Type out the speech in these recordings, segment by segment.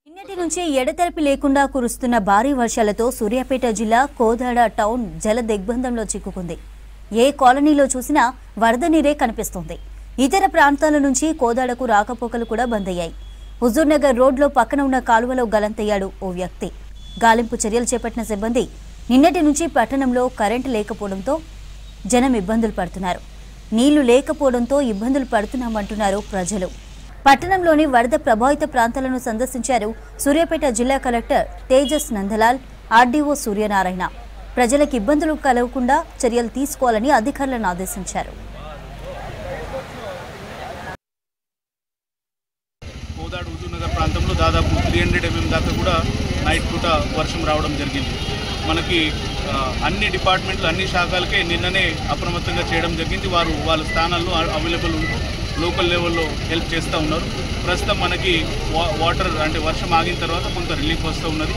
నిన్నటి నుంచి ఎడతెరిపి లేకుండా కురుస్తున్న భారీ వర్షాలతో సూర్యాపేట జిల్లా కోదాడ టౌన్ జల దిగ్బంధంలో చిక్కుకుంది. ఏ కాలనీలో చూసినా వరద నీరే కనిపిస్తోంది. ఇతర ప్రాంతాల నుంచి కోదాడకు రాకపోకలు కూడా బంద్ అయ్యాయి. హుజూర్ నగర్ రోడ్లో పక్కన ఉన్న కాలువలో గలంతయ్యాడు ఓ వ్యక్తి. గాలింపు చర్యలు చేపట్టిన సిబ్బంది నిన్నటి నుంచి పట్టణంలో కరెంటు లేకపోవడంతో జనం ఇబ్బందులు పడుతున్నారు. నీళ్లు లేకపోవడంతో ఇబ్బందులు పడుతున్నామంటున్నారు ప్రజలు. పట్టణంలోని వరద ప్రభావిత ప్రాంతాలను సందర్శించారు సూర్యాపేట జిల్లా కలెక్టర్ తేజస్ నందలాల్, ఆర్డీఓ సూర్యనారాయణ. ప్రజలకు ఇబ్బందులు కలగకుండా చర్యలు తీసుకోవాలని అధికారులను ఆదేశించారు. కోదాడ హుజూర్ నగర్ ప్రాంతంలో దాదాపు 300 mm దాకా కూడా నైట్ పూట వర్షం రావడం జరిగింది. మనకి అన్ని డిపార్ట్మెంట్లు అన్ని శాఖలకే నిన్ననే అప్రమత్తంగా చేయడం జరిగింది. వాళ్ళ స్థానాల్లో అవైలబుల్ ఉంటూ లోకల్ లెవెల్లో హెల్ప్ చేస్తూ ఉన్నారు. ప్రస్తుతం మనకి వాటర్ అంటే వర్షం ఆగిన తర్వాత కొంత రిలీఫ్ వస్తూ ఉన్నది.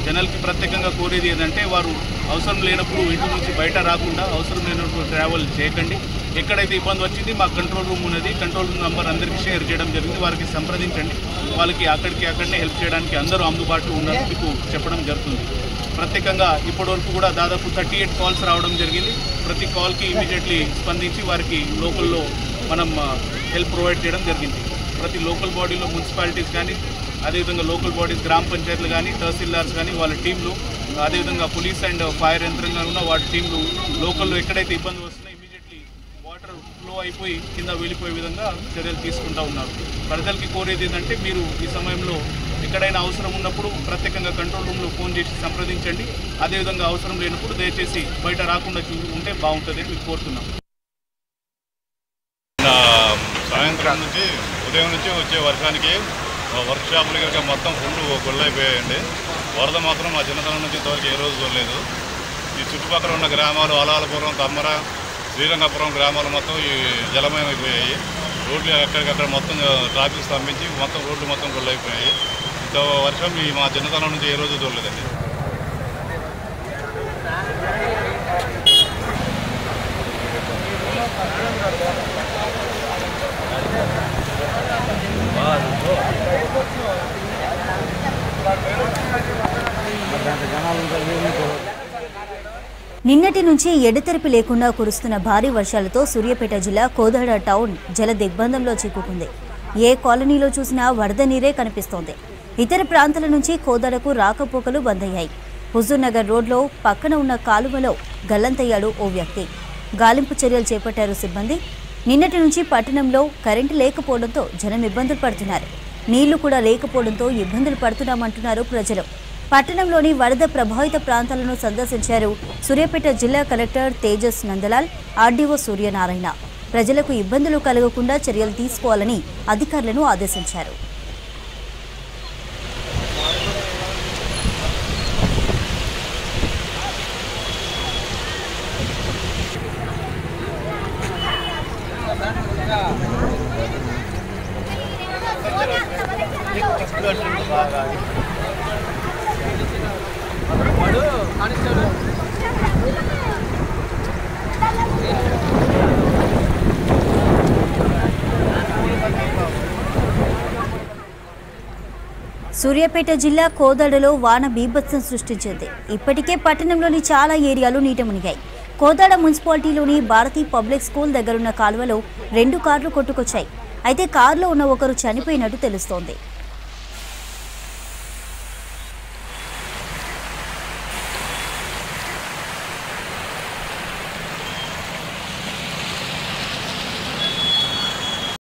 జనాలకి ప్రత్యేకంగా కోరేది ఏంటంటే వారు అవసరం లేనప్పుడు ఇంటి నుంచి బయట రాకుండా అవసరం లేనప్పుడు ట్రావెల్ చేయకండి. ఎక్కడైతే ఇబ్బంది వచ్చింది మా కంట్రోల్ రూమ్ ఉన్నది, కంట్రోల్ రూమ్ నెంబర్ అందరికీ షేర్ చేయడం జరిగింది. వారికి సంప్రదించండి. వాళ్ళకి అక్కడనే హెల్ప్ చేయడానికి అందరూ అందుబాటులో ఉన్నారు మీకు చెప్పడం జరుగుతుంది. ప్రత్యేకంగా ఇప్పటివరకు కూడా దాదాపు 38 కాల్స్ రావడం జరిగింది. ప్రతి కాల్కి ఇమీడియట్లీ స్పందించి వారికి లోకల్లో మనం హెల్ప్ ప్రొవైడ్ చేయడం జరిగింది. ప్రతి లోకల్ బాడీలో మున్సిపాలిటీస్ కానీ, అదేవిధంగా లోకల్ బాడీస్ గ్రామ పంచాయతీలు కానీ, తహసీల్దార్స్ కానీ వాళ్ళ టీంలు, అదేవిధంగా పోలీస్ అండ్ ఫైర్ యంత్రాంగంలో ఉన్న వాటి టీంలు లోకల్లో ఎక్కడైతే ఇబ్బంది వస్తుందో ఇమీడియట్లీ వాటర్ ఫ్లో అయిపోయి కింద వెళ్ళిపోయే విధంగా చర్యలు తీసుకుంటూ ఉన్నారు. ప్రజలకి కోరేది ఏంటంటే మీరు ఈ సమయంలో ఎక్కడైనా అవసరం ఉన్నప్పుడు ప్రత్యేకంగా కంట్రోల్ రూమ్లో ఫోన్ చేసి సంప్రదించండి. అదేవిధంగా అవసరం లేనప్పుడు దయచేసి బయట రాకుండా ఉంటే బాగుంటుంది అని మీకు కోరుతున్నాం. సాయంత్రం నుంచి ఉదయం నుంచి వచ్చే వర్షానికి వర్క్ షాపులు కనుక మొత్తం ఫుల్ గొల్లైపోయాయండి. వరద మాత్రం మా చిన్నతనం నుంచి ఇంతవరకు ఏ రోజు చూడలేదు. ఈ చుట్టుపక్కల ఉన్న గ్రామాలు అలాలపురం, తమ్మర, శ్రీరంగపురం గ్రామాలు మొత్తం ఈ జలమయమైపోయాయి. రోడ్లు ఎక్కడికక్కడ మొత్తం ట్రాఫిక్ స్తంభించి మొత్తం రోడ్లు మొత్తం గొల్లైపోయాయి. ఇంత వర్షం మా చిన్నతనం నుంచి ఏ రోజు చూడలేదండి. నిన్నటి నుంచి ఎడతెరిపి లేకుండా కురుస్తున్న భారీ వర్షాలతో సూర్యాపేట జిల్లా కోదాడ టౌన్ జల దిగ్బంధంలో చిక్కుకుంది. ఏ కాలనీలో చూసినా వరద నీరే కనిపిస్తోంది. ఇతర ప్రాంతాల నుంచి కోదాడకు రాకపోకలు బంద్ అయ్యాయి. హుజూర్ నగర్ రోడ్లో పక్కన ఉన్న కాలువలో గల్లంతయ్యాడు ఓ వ్యక్తి. గాలింపు చర్యలు చేపట్టారు సిబ్బంది. నిన్నటి నుంచి పట్టణంలో కరెంటు లేకపోవడంతో జనం ఇబ్బందులు పడుతున్నారు. నీళ్లు కూడా లేకపోవడంతో ఇబ్బందులు పడుతున్నామంటున్నారు ప్రజలు. పట్టణంలోని వరద ప్రభావిత ప్రాంతాలను సందర్శించారు సూర్యాపేట జిల్లా కలెక్టర్ తేజస్ నందలాల్, ఆర్డీఓ సూర్యనారాయణ. ప్రజలకు ఇబ్బందులు కలగకుండా చర్యలు తీసుకోవాలని అధికారులను ఆదేశించారు. సూర్యాపేట జిల్లా కోదాడలో వాన బీభత్సం సృష్టించింది. ఇప్పటికే పట్టణంలోని చాలా ఏరియాలు నీట మునిగాయి. కోదాడ మున్సిపాలిటీలోని భారతీ పబ్లిక్ స్కూల్ దగ్గరున్న కాలువలో 2 కార్లు కొట్టుకొచ్చాయి. అయితే కారులో ఉన్న ఒకరు చనిపోయినట్టు తెలుస్తోంది.